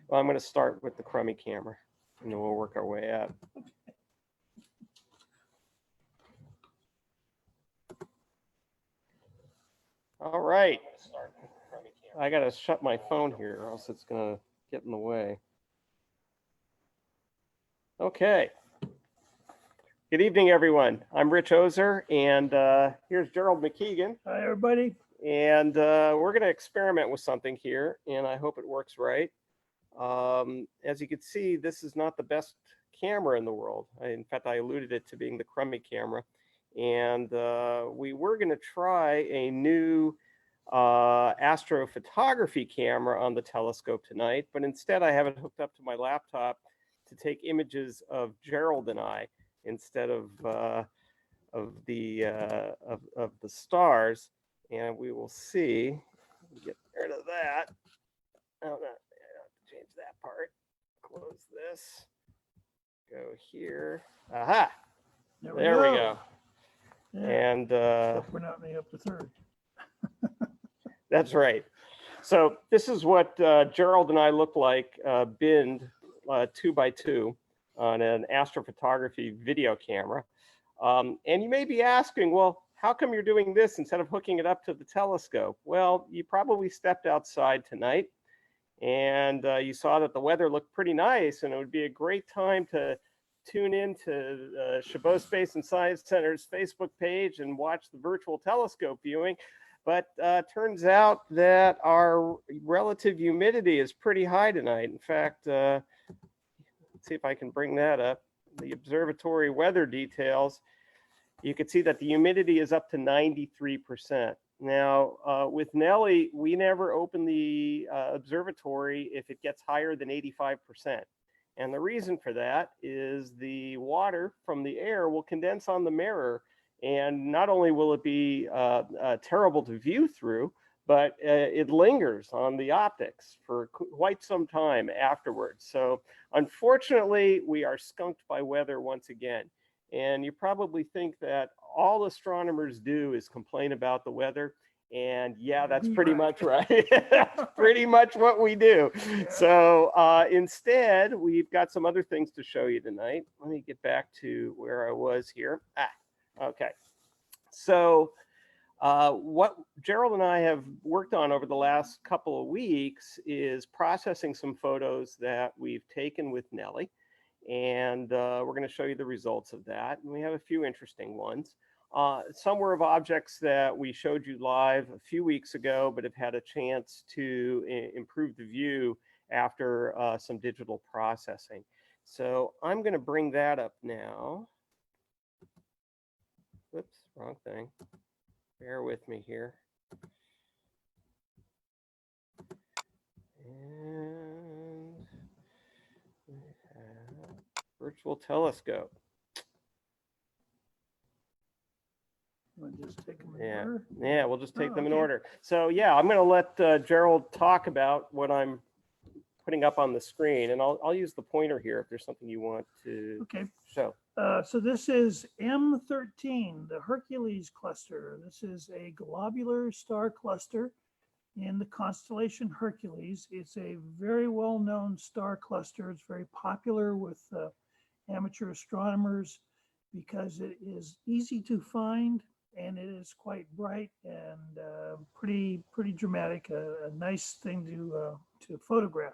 Well, I'm going to start with the crummy camera, and then we'll work our way up. All right. I got to shut my phone here, or else it's going to get in the way. Okay. Good evening, everyone. I'm Rich Ozer, and here's Gerald McKeegan. Hi, everybody. And we're going to experiment with something here, and I hope it works right. As you can see, this is not the best camera in the world. In fact, I alluded it to being the crummy camera. And we were going to try a new astrophotography camera on the telescope tonight, but instead I have it hooked up to my laptop to take images of Gerald and I instead of the stars. And we will see. Get rid of that. Oh, no, I have to change that part. Close this. Go here. Aha! There we go. Yeah. And we're not made up to third. That's right. So this is what Gerald and I look like binned 2x2 on an astrophotography video camera. And you may be asking, well, how come you're doing this instead of hooking it up to the telescope? Well, you probably stepped outside tonight and you saw that the weather looked pretty nice, and it would be a great time to tune in to Chabot Space and Science Center's Facebook page and watch the virtual telescope viewing. But turns out that our relative humidity is pretty high tonight. In fact, let's see if I can bring that up. The observatory weather details. You can see that the humidity is up to 93%. Now, with Nellie, we never open the observatory if it gets higher than 85%. And the reason for that is the water from the air will condense on the mirror. And not only will it be terrible to view through, but it lingers on the optics for quite some time afterwards. So unfortunately, we are skunked by weather once again. And you probably think that all astronomers do is complain about the weather. And yeah, that's pretty much right. That's pretty much what we do. Yeah. So instead, we've got some other things to show you tonight. Let me get back to where I was here. Okay. So what Gerald and I have worked on over the last couple of weeks is processing some photos that we've taken with Nellie. And we're going to show you the results of that. And we have a few interesting ones. Some were of objects that we showed you live a few weeks ago, but have had a chance to improve the view after some digital processing. So I'm going to bring that up now. Whoops, wrong thing. Bear with me here. And we have virtual telescope. We'll just take them in order? Yeah, we'll just take them in order. So yeah, I'm going to let Gerald talk about what I'm putting up on the screen, and I'll use the pointer here if there's something you want to show. So this is M13 the Hercules Cluster. This is a globular star cluster in the constellation Hercules. It's a very well-known star cluster. It's very popular with amateur astronomers because it is easy to find, and it is quite bright and pretty dramatic. A nice thing to photograph.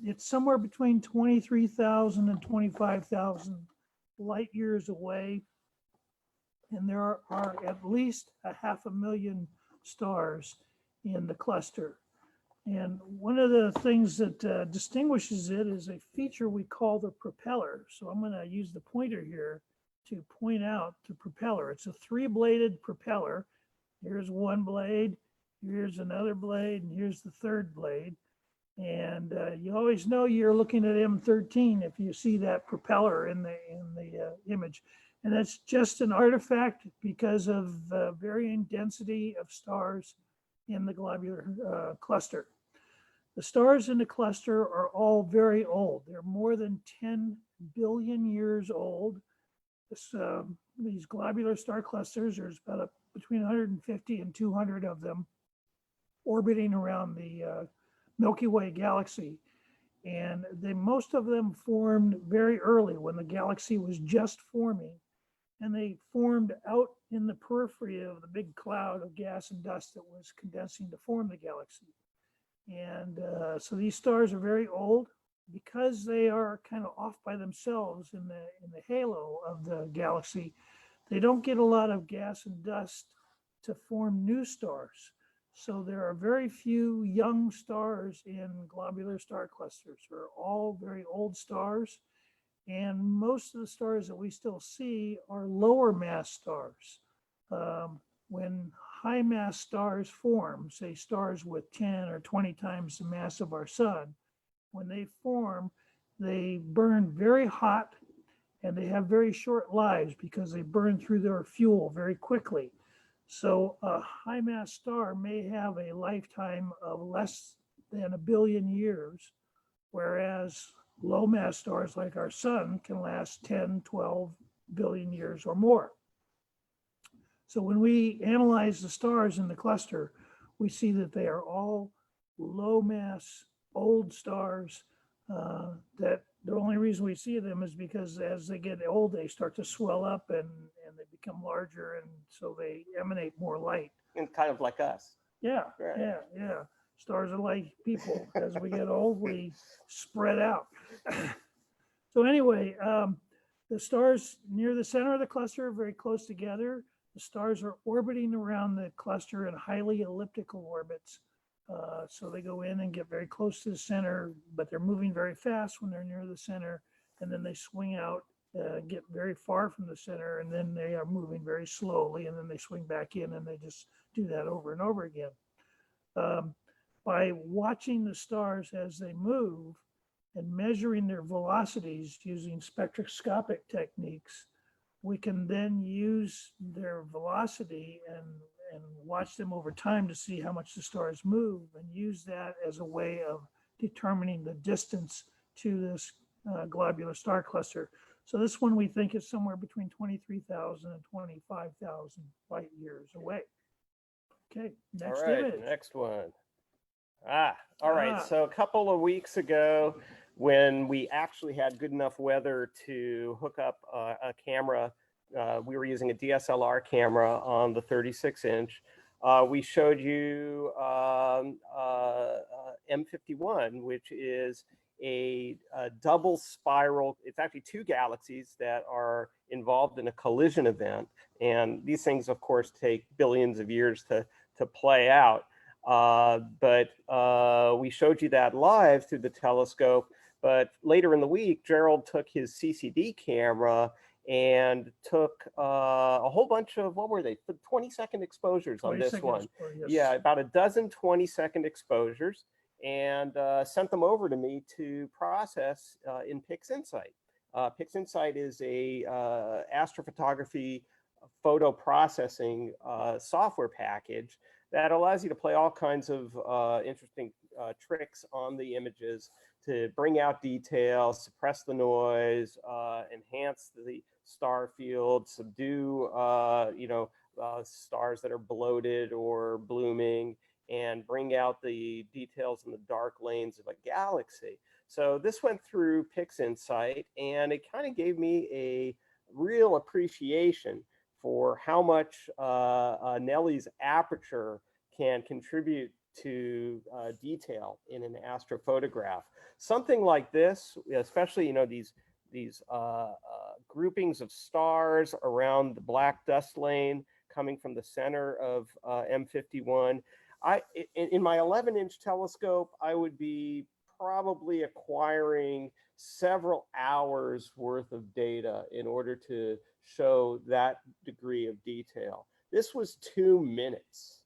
It's somewhere between 23,000 and 25,000 light years away, and there are at least 500,000 stars in the cluster. And one of the things that distinguishes it is a feature we call the propeller. So I'm going to use the pointer here to point out the propeller. It's a 3-bladed propeller. Here's one blade, here's another blade, and here's the third blade. And you always know you're looking at M13 if you see that propeller in the image. And that's just an artifact because of varying density of stars in the globular cluster. The stars in the cluster are all very old. They're more than 10 billion years old. These globular star clusters, there's about between 150 and 200 of them orbiting around the Milky Way galaxy. And most of them formed very early when the galaxy was just forming. And they formed out in the periphery of the big cloud of gas and dust that was condensing to form the galaxy. And so these stars are very old because they are kind of off by themselves in the halo of the galaxy. They don't get a lot of gas and dust to form new stars. So there are very few young stars in globular star clusters. They're all very old stars. And most of the stars that we still see are lower mass stars. When high mass stars form, say stars with 10 or 20 times the mass of our sun, when they form, they burn very hot and they have very short lives because they burn through their fuel very quickly. So a high mass star may have a lifetime of less than 1 billion years, whereas low mass stars like our sun can last 10, 12 billion years or more. So when we analyze the stars in the cluster, we see that they are all low mass, old stars that the only reason we see them is because as they get old, they start to swell up and they become larger, and so they emanate more light. And kind of like us. Yeah, Right. yeah. Stars are like people. As we get old, we spread out. So anyway, the stars near the center of the cluster are very close together. The stars are orbiting around the cluster in highly elliptical orbits. So they go in and get very close to the center, but they're moving very fast when they're near the center. And then they swing out, get very far from the center, and then they are moving very slowly. And then they swing back in, and they just do that over and over again. By watching the stars as they move and measuring their velocities using spectroscopic techniques, we can then use their velocity and watch them over time to see how much the stars move, and use that as a way of determining the distance to this globular star cluster. So this one we think is somewhere between 23,000 and 25,000 light years away. Okay, next image. Next one. All right. So a couple of weeks ago, when we actually had good enough weather to hook up a camera, we were using a DSLR camera on the 36-inch. We showed you M51, which is a double spiral. It's actually two galaxies that are involved in a collision event. And these things, of course, take billions of years to play out. But we showed you that live through the telescope. But later in the week, Gerald took his CCD camera and took a whole bunch of, what were they, 20-second exposures on this one. Yes. Yeah, about a dozen 20-second exposures, and sent them over to me to process in Pixinsight. Pixinsight is a astrophotography photo processing software package that allows you to play all kinds of interesting tricks on the images to bring out detail, suppress the noise, enhance the star field, subdue stars that are bloated or blooming, and bring out the details in the dark lanes of a galaxy. So this went through Pixinsight, and it kind of gave me a real appreciation for how much Nellie's aperture can contribute to detail in an astrophotograph. Something like this, especially these groupings of stars around the black dust lane coming from the center of M51. In my 11-inch telescope, I would be probably acquiring several hours worth of data in order to show that degree of detail. This was 2 minutes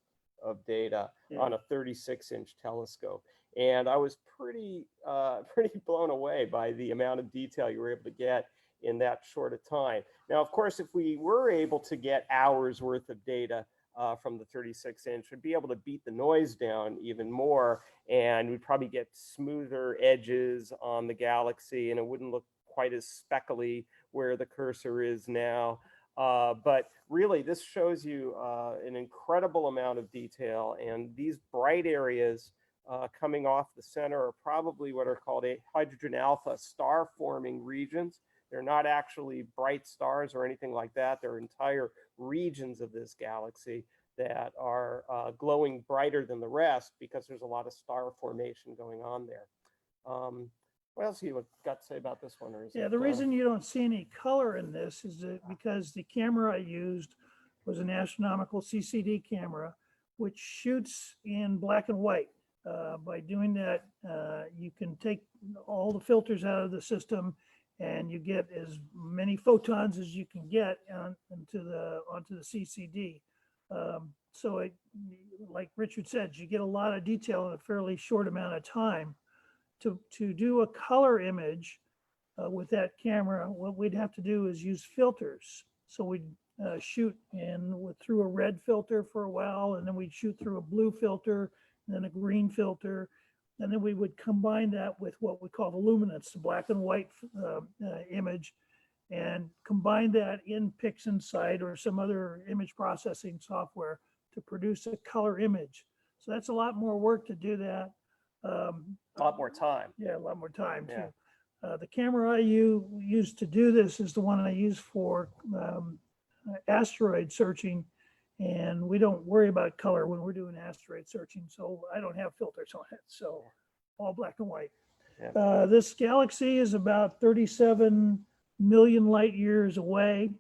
of data on a 36-inch telescope. And I was pretty blown away by the amount of detail you were able to get in that short a time. Now, of course, if we were able to get hours worth of data from the 36-inch, we'd be able to beat the noise down even more, and we'd probably get smoother edges on the galaxy, and it wouldn't look quite as speckly where the cursor is now. But really, this shows you an incredible amount of detail, and these bright areas coming off the center are probably what are called a hydrogen alpha star forming regions. They're not actually bright stars or anything like that. They're entire regions of this galaxy that are glowing brighter than the rest because there's a lot of star formation going on there. What else you got to say about this one? Or is Yeah, it, the reason you don't see any color in this is that because the camera I used was an astronomical CCD camera, which shoots in black and white. By doing that, you can take all the filters out of the system and you get as many photons as you can get onto the CCD. So it, like Richard said, you get a lot of detail in a fairly short amount of time. To do a color image with that camera, what we'd have to do is use filters. So we'd shoot through a red filter for a while, and then we'd shoot through a blue filter, and then a green filter, and then we would combine that with what we call the luminance, the black and white image, and combine that in Pixinsight or some other image processing software to produce a color image. So that's a lot more work to do that. a lot more time? Yeah, a lot more time Yeah. too. The camera I use to do this is the one I use for asteroid searching, and we don't worry about color when we're doing asteroid searching, so I don't have filters on it, so all black and white. Yeah. This galaxy is about 37 million light years away.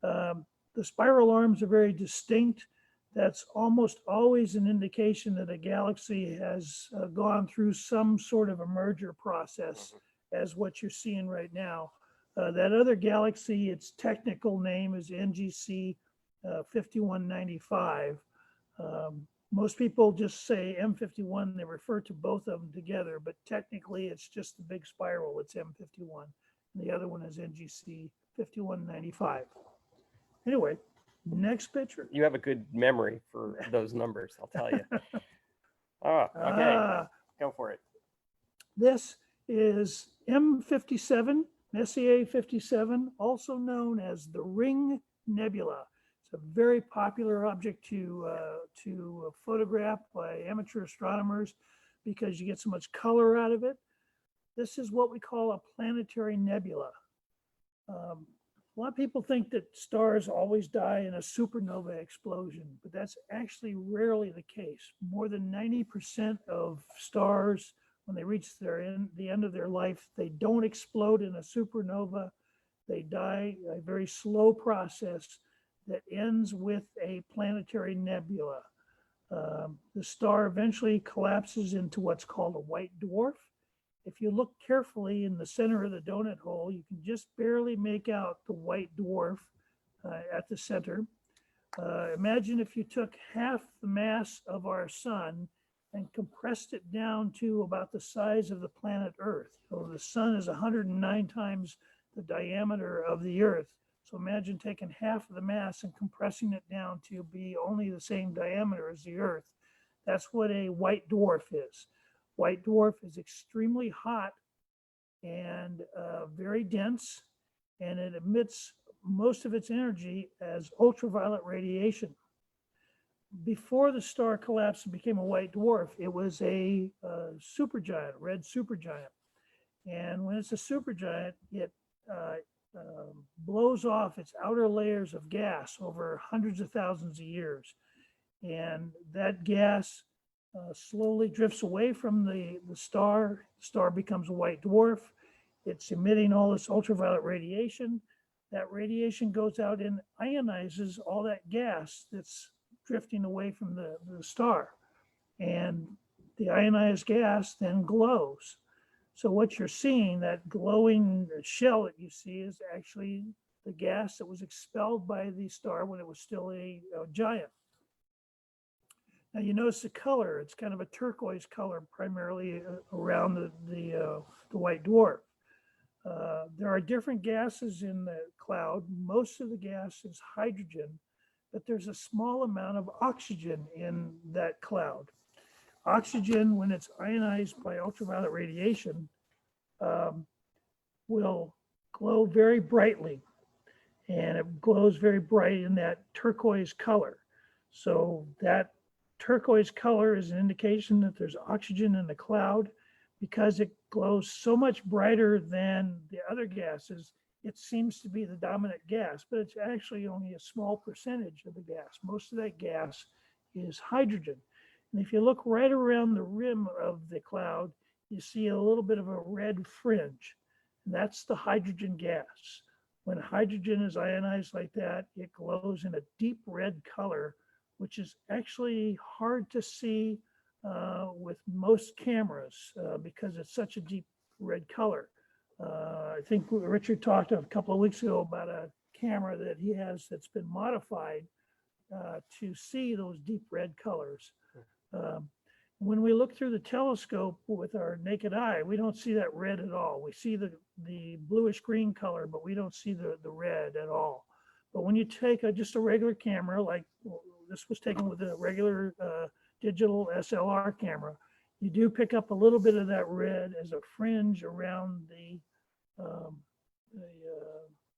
The spiral arms are very distinct. That's almost always an indication that a galaxy has gone through some sort of a merger process, as what you're seeing right now. That other galaxy, its technical name is NGC 5195. Most people just say M51, they refer to both of them together, but technically it's just the big spiral, it's M51. And the other one is NGC 5195. Anyway, next picture. You have a good memory for those numbers, I'll tell you. Oh, okay, go for it. This is M57, Messier 57, also known as the Ring Nebula. It's a very popular object to photograph by amateur astronomers because you get so much color out of it. This is what we call a planetary nebula. A lot of people think that stars always die in a supernova explosion, but that's actually rarely the case. More than 90% of stars, when they reach the end of their life, they don't explode in a supernova. They die a very slow process that ends with a planetary nebula. The star eventually collapses into what's called a white dwarf. If you look carefully in the center of the donut hole, you can just barely make out the white dwarf at the center. Imagine if you took half the mass of our sun and compressed it down to about the size of the planet Earth. So the sun is 109 times the diameter of the Earth. So imagine taking half of the mass and compressing it down to be only the same diameter as the Earth. That's what a white dwarf is. White dwarf is extremely hot and very dense, and it emits most of its energy as ultraviolet radiation. Before the star collapsed and became a white dwarf, it was a supergiant, red supergiant. And when it's a supergiant, it blows off its outer layers of gas over hundreds of thousands of years. And that gas slowly drifts away from the star. The star becomes a white dwarf. It's emitting all this ultraviolet radiation. That radiation goes out and ionizes all that gas that's drifting away from the star. And the ionized gas then glows. So what you're seeing, that glowing shell that you see, is actually the gas that was expelled by the star when it was still a giant. Now you notice the color, it's kind of a turquoise color primarily around the white dwarf. There are different gases in the cloud. Most of the gas is hydrogen, but there's a small amount of oxygen in that cloud. Oxygen, when it's ionized by ultraviolet radiation, will glow very brightly, and it glows very bright in that turquoise color. So that turquoise color is an indication that there's oxygen in the cloud. Because it glows so much brighter than the other gases, it seems to be the dominant gas, but it's actually only a small percentage of the gas. Most of that gas is hydrogen. And if you look right around the rim of the cloud, you see a little bit of a red fringe. And that's the hydrogen gas. When hydrogen is ionized like that, it glows in a deep red color, which is actually hard to see with most cameras because it's such a deep red color. I think Richard talked a couple of weeks ago about a camera that he has that's been modified to see those deep red colors. When we look through the telescope with our naked eye, we don't see that red at all. We see the bluish green color, but we don't see the red at all. But when you take just a regular camera, like this was taken with a regular digital SLR camera, you do pick up a little bit of that red as a fringe around the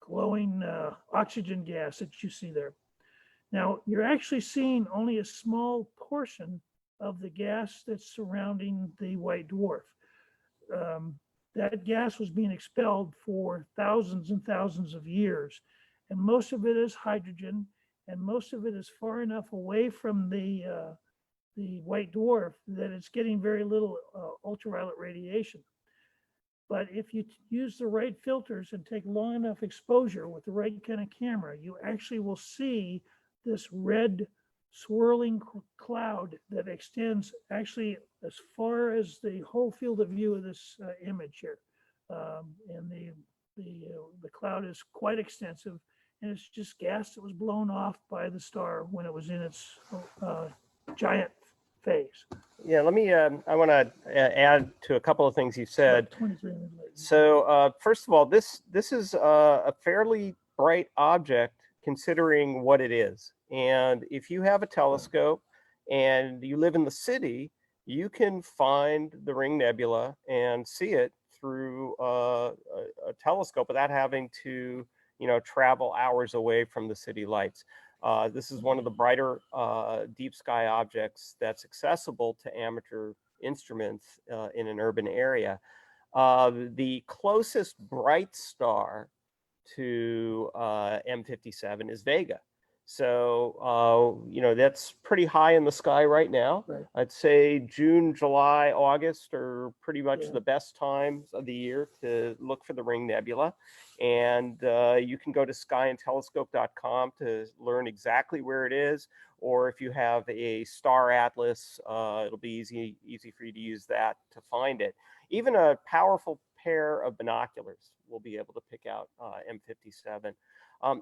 glowing oxygen gas that you see there. Now, you're actually seeing only a small portion of the gas that's surrounding the white dwarf. That gas was being expelled for thousands and thousands of years, and most of it is hydrogen, and most of it is far enough away from the white dwarf that it's getting very little ultraviolet radiation. But if you use the right filters and take long enough exposure with the right kind of camera, you actually will see this red swirling cloud that extends actually as far as the whole field of view of this image here. And the cloud is quite extensive, and it's just gas that was blown off by the star when it was in its giant phase. Yeah, let me, I want to add to a couple of things you said. 23 minutes late. So first of all, this is a fairly bright object considering what it is. And if you have a telescope and you live in the city, you can find the Ring Nebula and see it through a telescope without having to, travel hours away from the city lights. This is one of the brighter deep sky objects that's accessible to amateur instruments in an urban area. The closest bright star to M57 is Vega. So, that's pretty high in the sky right now. Right. I'd say June, July, August are pretty much Yeah. the best times of the year to look for the Ring Nebula. And you can go to skyandtelescope.com to learn exactly where it is. Or if you have a star atlas, it'll be easy for you to use that to find it. Even a powerful pair of binoculars will be able to pick out M57.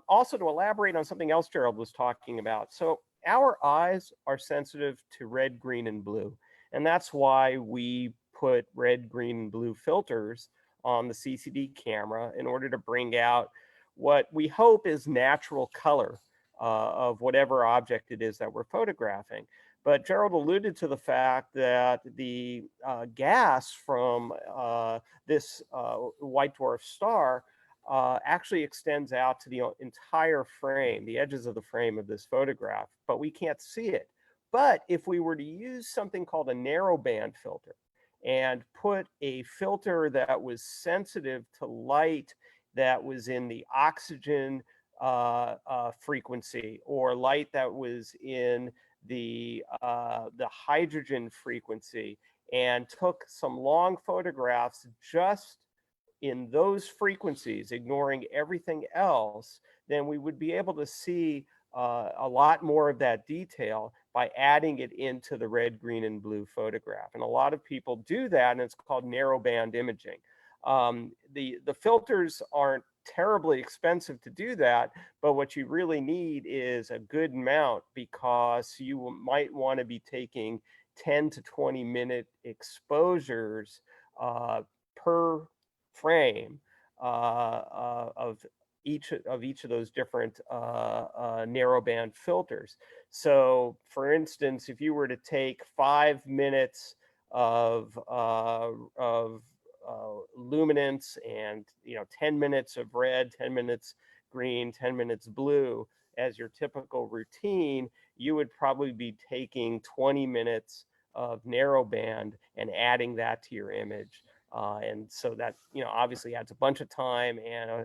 Also, to elaborate on something else Gerald was talking about. So our eyes are sensitive to red, green, and blue. And that's why we put red, green, and blue filters on the CCD camera in order to bring out what we hope is natural color of whatever object it is that we're photographing. But Gerald alluded to the fact that the gas from this white dwarf star actually extends out to the entire frame, the edges of the frame of this photograph, but we can't see it. But if we were to use something called a narrowband filter and put a filter that was sensitive to light that was in the oxygen frequency, or light that was in the hydrogen frequency, and took some long photographs just in those frequencies, ignoring everything else, then we would be able to see a lot more of that detail by adding it into the red, green, and blue photograph. And a lot of people do that, and it's called narrowband imaging. The filters aren't terribly expensive to do that, but what you really need is a good mount, because you might want to be taking 10 to 20 minute exposures per frame of each of those different narrowband filters. So for instance, if you were to take 5 minutes of luminance and 10 minutes of red, 10 minutes green, 10 minutes blue, as your typical routine, you would probably be taking 20 minutes of narrowband and adding that to your image. And so that, obviously adds a bunch of time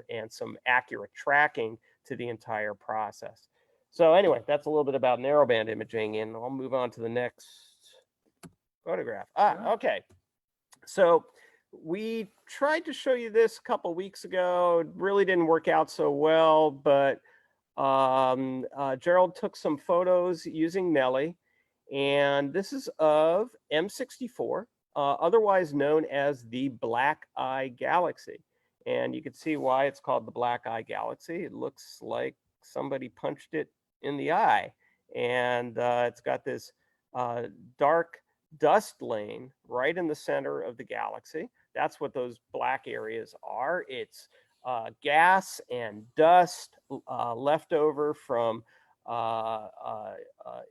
and some accurate tracking to the entire process. So anyway, that's a little bit about narrowband imaging, and I'll move on to the next photograph. Okay. So we tried to show you this a couple weeks ago. It really didn't work out so well, but Gerald took some photos using Nellie, and this is of M64, otherwise known as the Black Eye Galaxy. And you can see why it's called the Black Eye Galaxy. It looks like somebody punched it in the eye, and it's got this dark dust lane right in the center of the galaxy. That's what those black areas are. It's gas and dust left over from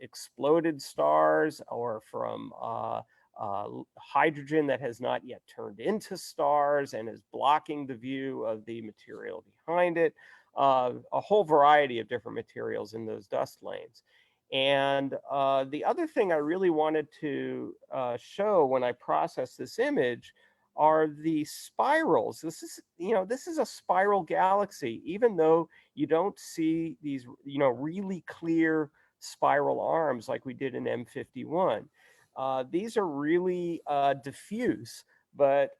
exploded stars or from hydrogen that has not yet turned into stars and is blocking the view of the material behind it. A whole variety of different materials in those dust lanes. And the other thing I really wanted to show when I processed this image are the spirals. This is a spiral galaxy, even though you don't see these, really clear spiral arms like we did in M51. These are really diffuse, but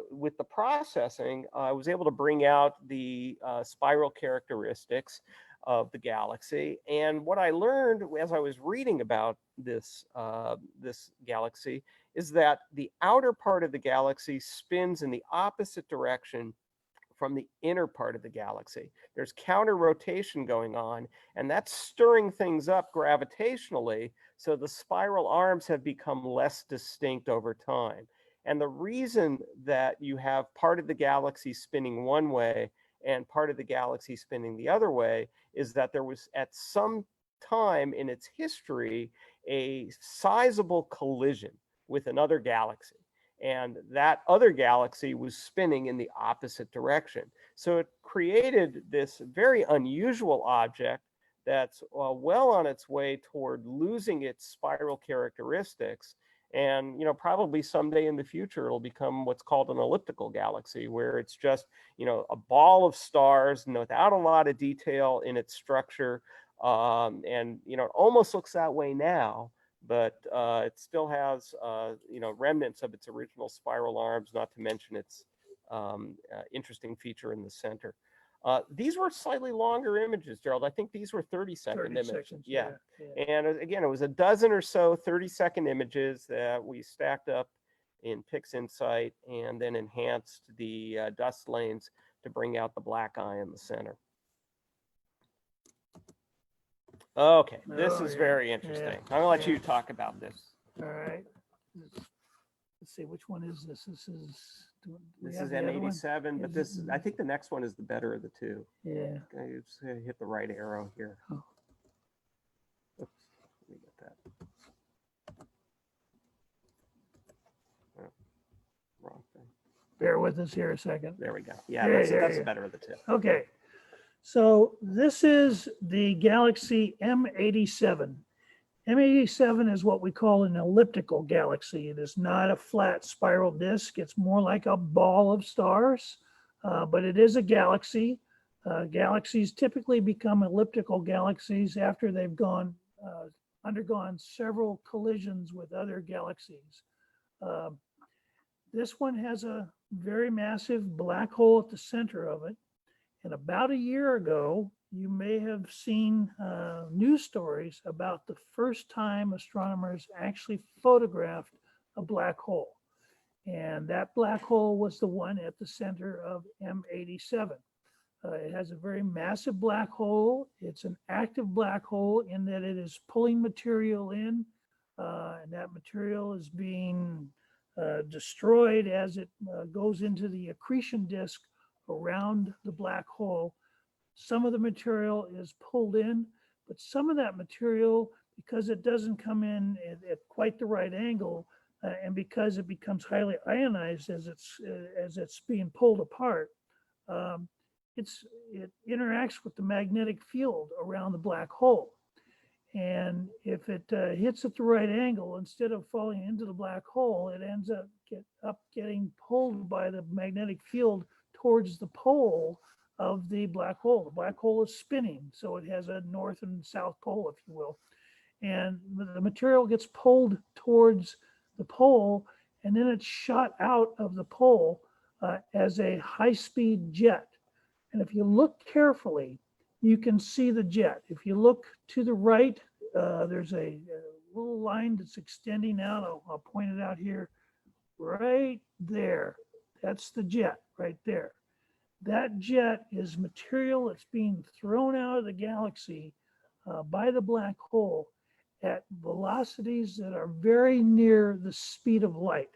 with the processing, I was able to bring out the spiral characteristics of the galaxy. And what I learned as I was reading about this galaxy is that the outer part of the galaxy spins in the opposite direction from the inner part of the galaxy. There's counter rotation going on, and that's stirring things up gravitationally, so the spiral arms have become less distinct over time. And the reason that you have part of the galaxy spinning one way and part of the galaxy spinning the other way is that there was at some time in its history a sizable collision with another galaxy. And that other galaxy was spinning in the opposite direction. So it created this very unusual object that's well on its way toward losing its spiral characteristics. And probably someday in the future, it'll become what's called an elliptical galaxy, where it's just a ball of stars without a lot of detail in its structure. And it almost looks that way now, but it still has remnants of its original spiral arms, not to mention its interesting feature in the center. These were slightly longer images, Gerald. I think these were 30-second images. Seconds, yeah. And again, it was a dozen or so 30-second images that we stacked up in Pixinsight and then enhanced the dust lanes to bring out the black eye in the center. Okay, this is very interesting. I'm gonna let you talk about this. All right. Let's see, which one is this? This is M87, but this is, I think the next one is the better of the two. Yeah. I just hit the right arrow here. Oh. Oops, let me get that. Oh, wrong thing. Bear with us here a second. There we go. Yeah, that's the better of the two. Okay. So this is the galaxy M87. M87 is what we call an elliptical galaxy. It is not a flat spiral disk. It's more like a ball of stars, but it is a galaxy. Galaxies typically become elliptical galaxies after they've undergone several collisions with other galaxies. This one has a very massive black hole at the center of it. And about a year ago, you may have seen news stories about the first time astronomers actually photographed a black hole. And that black hole was the one at the center of M87. It has a very massive black hole. It's an active black hole in that it is pulling material in, and that material is being destroyed as it goes into the accretion disk around the black hole. Some of the material is pulled in, but some of that material, because it doesn't come in at quite the right angle, and because it becomes highly ionized as it's being pulled apart, it interacts with the magnetic field around the black hole. And if it hits at the right angle, instead of falling into the black hole, it ends up getting pulled by the magnetic field towards the pole of the black hole. The black hole is spinning, so it has a north and south pole, if you will. And the material gets pulled towards the pole, and then it's shot out of the pole as a high-speed jet. And if you look carefully, you can see the jet. If you look to the right, there's a little line that's extending out. I'll point it out here, right there. That's the jet right there. That jet is material that's being thrown out of the galaxy by the black hole at velocities that are very near the speed of light.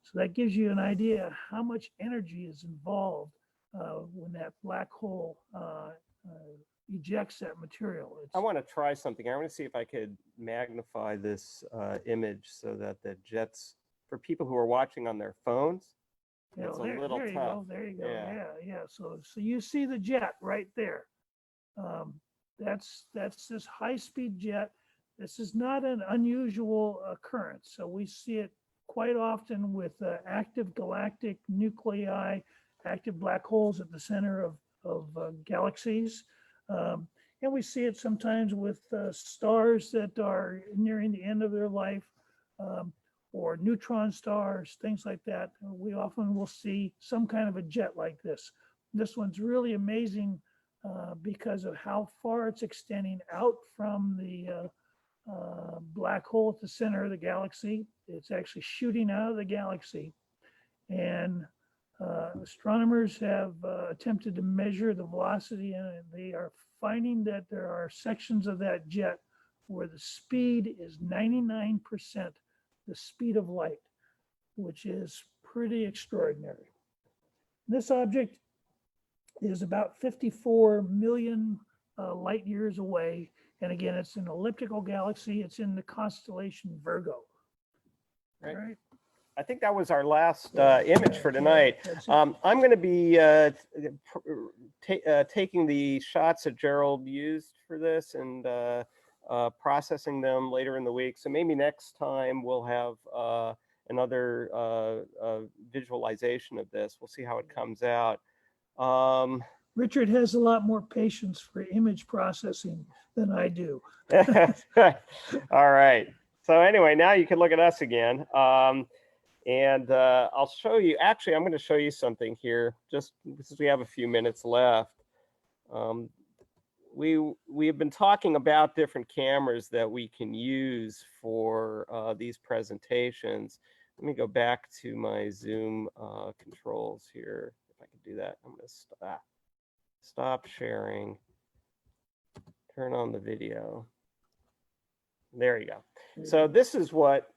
So that gives you an idea how much energy is involved when that black hole ejects that material. I want to try something. I want to see if I could magnify this image so that the jets, for people who are watching on their phones, it's a little tough. There you go. Yeah. So you see the jet right there. That's this high-speed jet. This is not an unusual occurrence. So we see it quite often with active galactic nuclei, active black holes at the center of galaxies. And we see it sometimes with stars that are nearing the end of their life, or neutron stars, things like that. We often will see some kind of a jet like this. This one's really amazing because of how far it's extending out from the black hole at the center of the galaxy. It's actually shooting out of the galaxy. And astronomers have attempted to measure the velocity, and they are finding that there are sections of that jet where the speed is 99% the speed of light, which is pretty extraordinary. This object is about 54 million light years away. And again, it's an elliptical galaxy. It's in the constellation Virgo. Right. All right. I think that was our last image for tonight. I'm going to be taking the shots that Gerald used for this and processing them later in the week. So maybe next time we'll have another visualization of this. We'll see how it comes out. Richard has a lot more patience for image processing than I do. All right. So anyway, now you can look at us again. And I'll show you, actually, I'm going to show you something here, just because we have a few minutes left. We have been talking about different cameras that we can use for these presentations. Let me go back to my Zoom controls here. If I can do that, I'm going to stop sharing, turn on the video. There you go. So this is what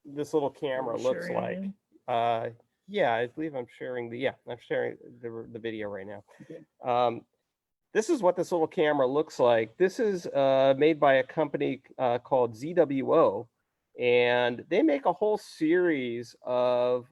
this little camera looks like. Yeah, I believe I'm sharing I'm sharing the video right now. Okay. This is what this little camera looks like. This is made by a company called ZWO, and they make a whole series of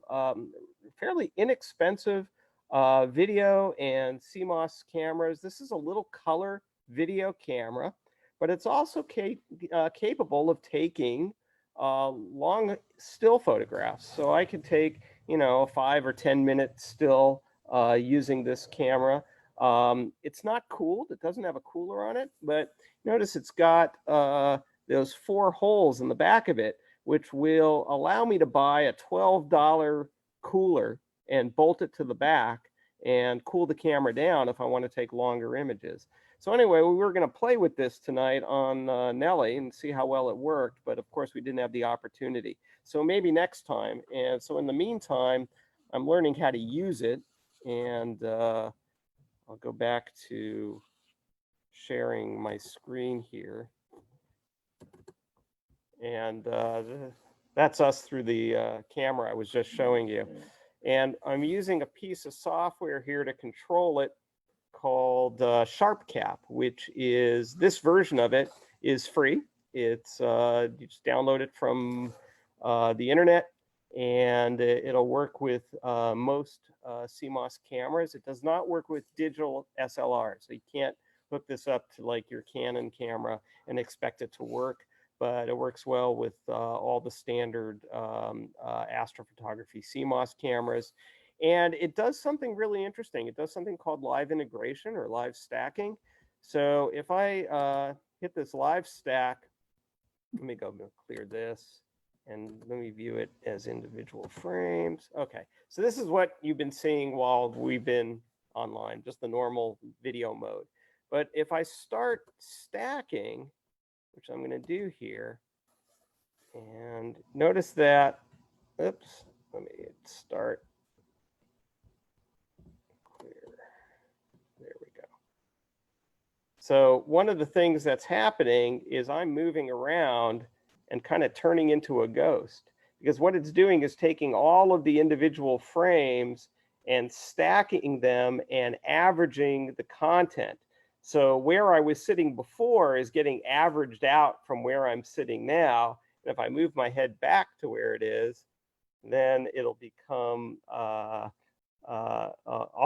fairly inexpensive video and CMOS cameras. This is a little color video camera, but it's also capable of taking long still photographs. So I could take, a 5 or 10 minute still using this camera. It's not cooled. It doesn't have a cooler on it, but notice it's got those 4 holes in the back of it, which will allow me to buy a $12 cooler and bolt it to the back and cool the camera down if I want to take longer images. So anyway, we were going to play with this tonight on Nellie and see how well it worked, but of course we didn't have the opportunity. So maybe next time. And so in the meantime, I'm learning how to use it, and I'll go back to sharing my screen here. And that's us through the camera I was just showing you. And I'm using a piece of software here to control it called SharpCap, which is, this version of it is free. It's you just download it from the internet, and it'll work with most CMOS cameras. It does not work with digital SLR, so you can't hook this up to like your Canon camera and expect it to work, but it works well with all the standard astrophotography CMOS cameras. And it does something really interesting. It does something called live integration or live stacking. So if I hit this live stack, let me go clear this and let me view it as individual frames. Okay, so this is what you've been seeing while we've been online, just the normal video mode. But if I start stacking, which I'm going to do here, and notice that, oops, let me start clear. There we go. So one of the things that's happening is I'm moving around and kind of turning into a ghost, because what it's doing is taking all of the individual frames and stacking them and averaging the content. So where I was sitting before is getting averaged out from where I'm sitting now. And if I move my head back to where it is, then it'll become, I'll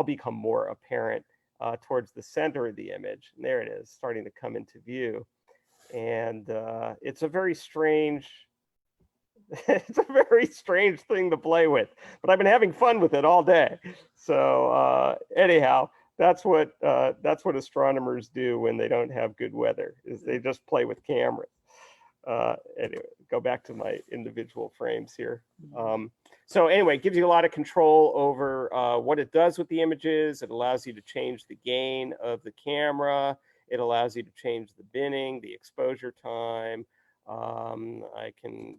become more apparent towards the center of the image. And there it is, starting to come into view. And it's a very strange, it's a very strange thing to play with, but I've been having fun with it all day. So anyhow, that's what astronomers do when they don't have good weather, is they just play with cameras. Anyway, go back to my individual frames here. So anyway, it gives you a lot of control over what it does with the images. It allows you to change the gain of the camera. It allows you to change the binning, the exposure time. I can,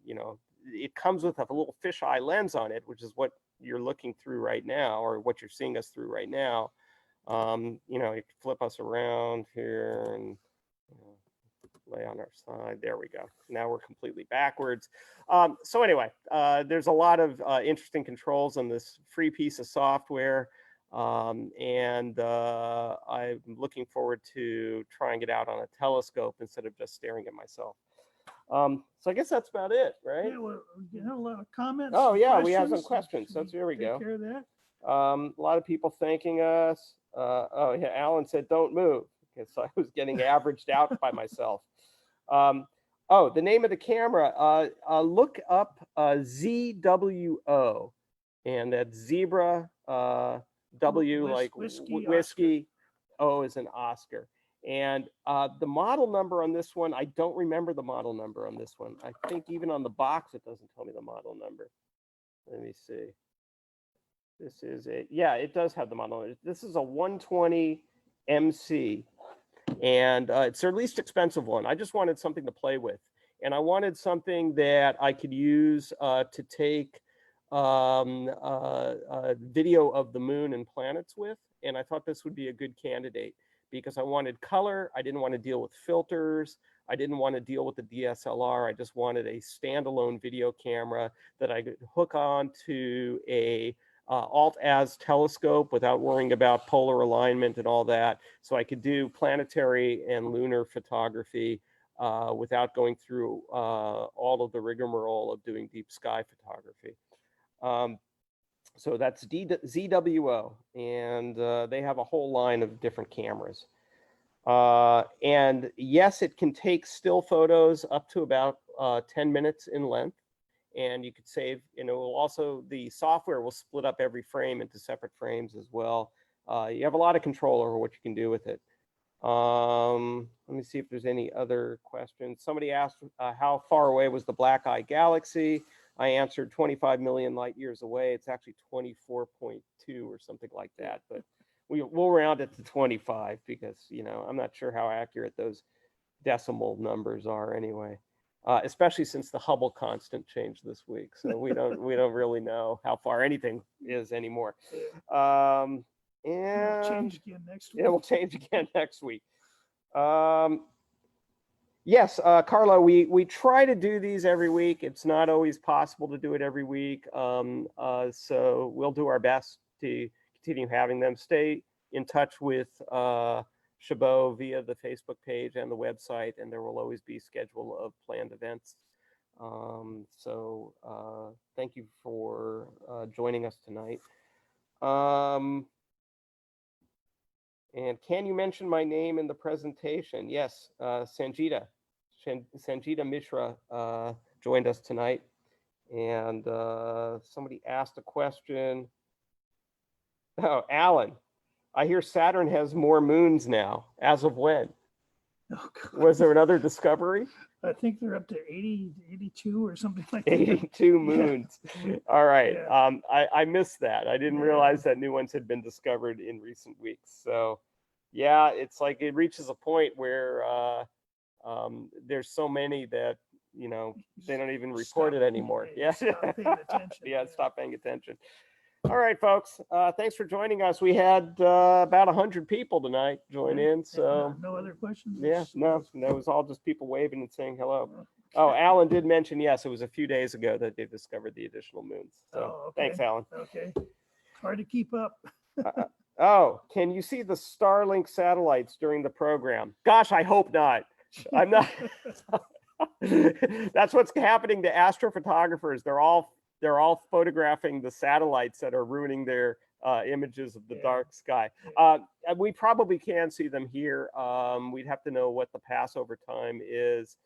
it comes with a little fisheye lens on it, which is what you're looking through right now, or what you're seeing us through right now. You can flip us around here and lay on our side. There we go. Now we're completely backwards. So anyway, there's a lot of interesting controls on this free piece of software. And I'm looking forward to trying it out on a telescope instead of just staring at myself. So I guess that's about it, right? Yeah, well, you have a lot of comments. Oh yeah, we have some questions. So there we go. Take care of that. A lot of people thanking us. Oh yeah, Alan said don't move, because I was getting averaged out by myself. Oh, the name of the camera, look up ZWO, and that's zebra, W like whiskey, O is an Oscar. And the model number on this one, I don't remember the model number on this one. I think even on the box, it doesn't tell me the model number. Let me see. This is a, yeah, it does have the model number. This is a 120 MC. And it's their least expensive one. I just wanted something to play with. And I wanted something that I could use to take video of the moon and planets with. And I thought this would be a good candidate because I wanted color. I didn't want to deal with filters. I didn't want to deal with the DSLR. I just wanted a standalone video camera that I could hook on to a alt-az telescope without worrying about polar alignment and all that. So I could do planetary and lunar photography without going through all of the rigmarole of doing deep sky photography. So that's ZWO, and they have a whole line of different cameras. And yes, it can take still photos up to about 10 minutes in length. And you could save, will also, the software will split up every frame into separate frames as well. You have a lot of control over what you can do with it. Let me see if there's any other questions. Somebody asked how far away was the Black Eye Galaxy? I answered 25 million light years away. It's actually 24.2 or something like that, but we'll round it to 25 because, I'm not sure how accurate those decimal numbers are anyway. Especially since the Hubble constant changed this week, so we don't really know how far anything is anymore. And It'll change again next week. It will change again next week. Yes, Carlo, we try to do these every week. It's not always possible to do it every week, so we'll do our best to continue having them. Stay in touch with Chabot via the Facebook page and the website, and there will always be a schedule of planned events. So thank you for joining us tonight. And can you mention my name in the presentation? Yes, Sanjita Mishra joined us tonight. And somebody asked a question. Oh, Alan, I hear Saturn has more moons now. As of when? Oh, God. Was there another discovery? I think they're up to 80, 82 or something like that. 82 moons. All right. Yeah. I missed that. I didn't Yeah. realize that new ones had been discovered in recent weeks. So yeah, it's like it reaches a point where there's so many that, you know, they don't even report it anymore. Yeah. Stop paying attention. Yeah, stop paying attention. All right, folks. Thanks for joining us. We had about 100 people tonight join in. So no other questions? yeah, no, that was all just people waving and saying hello. Oh, Alan did mention, yes, it was a few days ago that they discovered the additional moons. So thanks, Alan. Okay. Hard to keep up. Oh, can you see the Starlink satellites during the program? Gosh, I hope not. I'm not. That's what's happening to astrophotographers. They're all photographing the satellites that are ruining their images of the dark sky. We probably can see them here. We'd have to know what the passover time is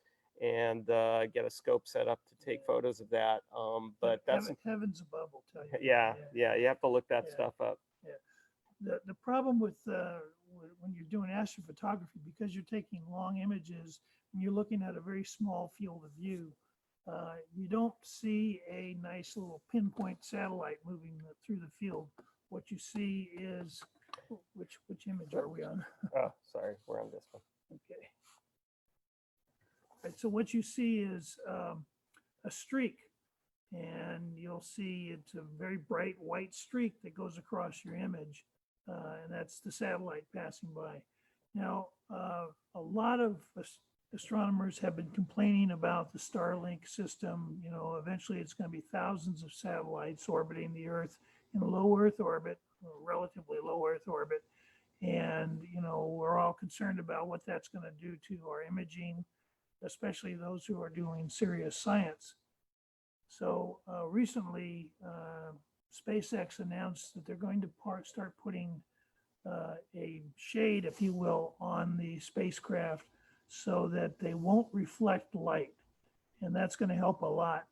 and get a scope set up to take photos of that. But that's heavens above will tell you. Yeah, you have to look that stuff up. The problem with when you're doing astrophotography, because you're taking long images and you're looking at a very small field of view, you don't see a nice little pinpoint satellite moving through the field. What you see is, which image are we on? Oh, sorry, we're on this one. Okay. Right, so what you see is a streak, and you'll see it's a very bright white streak that goes across your image, and that's the satellite passing by. Now, a lot of astronomers have been complaining about the Starlink system. You know, eventually it's going to be thousands of satellites orbiting the Earth in a low Earth orbit, relatively low Earth orbit. And, you know, we're all concerned about what that's going to do to our imaging, especially those who are doing serious science. So recently, SpaceX announced that they're going to start putting a shade, if you will, on the spacecraft so that they won't reflect light. And that's going to help a lot.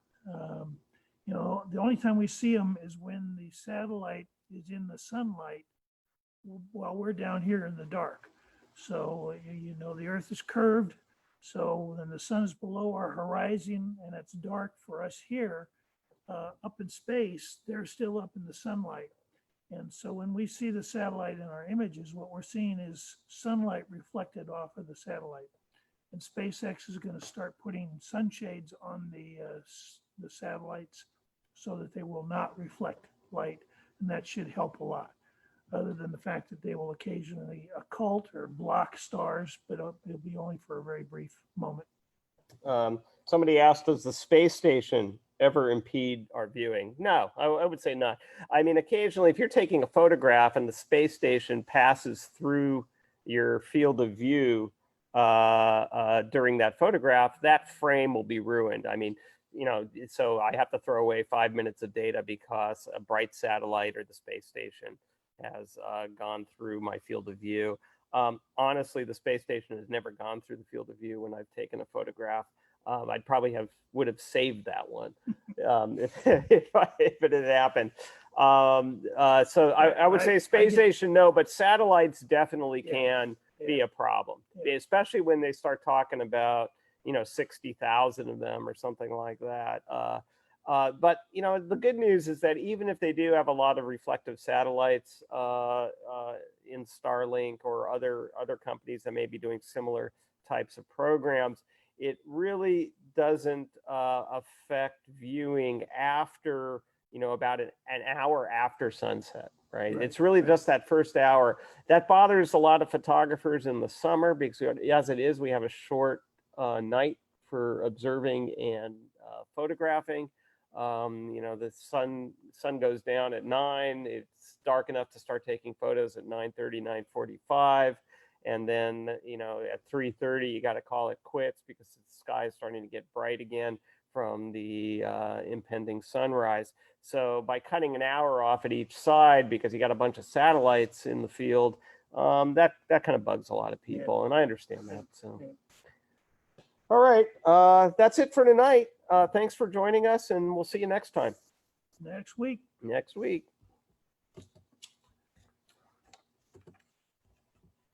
You know, the only time we see them is when the satellite is in the sunlight while we're down here in the dark. So, you know, the Earth is curved. So when the sun is below our horizon and it's dark for us here, up in space, they're still up in the sunlight. And so when we see the satellite in our images, what we're seeing is sunlight reflected off of the satellite. And SpaceX is going to start putting sunshades on the satellites so that they will not reflect light. And that should help a lot, other than the fact that they will occasionally occult or block stars, but it'll be only for a very brief moment. Somebody asked, does the space station ever impede our viewing? No, I would say not. I mean, occasionally, if you're taking a photograph and the space station passes through your field of view during that photograph, that frame will be ruined. I mean, you know, so I have to throw away 5 minutes of data because a bright satellite or the space station has gone through my field of view. Honestly, the space station has never gone through the field of view when I've taken a photograph. I'd probably would have saved that one if it had happened. So I would say space station, no, but satellites definitely can be a problem, especially when they start talking about, you know, 60,000 of them or something like that. But, you know, the good news is that even if they do have a lot of reflective satellites in Starlink or other companies that may be doing similar types of programs, it really doesn't affect viewing after, you know, about an hour after sunset, right? It's really just that first hour. That bothers a lot of photographers in the summer because as it is, we have a short night for observing and photographing. You know, the sun goes down at 9. It's dark enough to start taking photos at 9:30, 9:45. And then, you know, at 3:30, you got to call it quits because the sky is starting to get bright again. from the impending sunrise. So by cutting an hour off at each side, because you got a bunch of satellites in the field, that kind of bugs a lot of people, and I understand that. So, all right, that's it for tonight. Thanks for joining us, and we'll see you next time. Next week. Next week.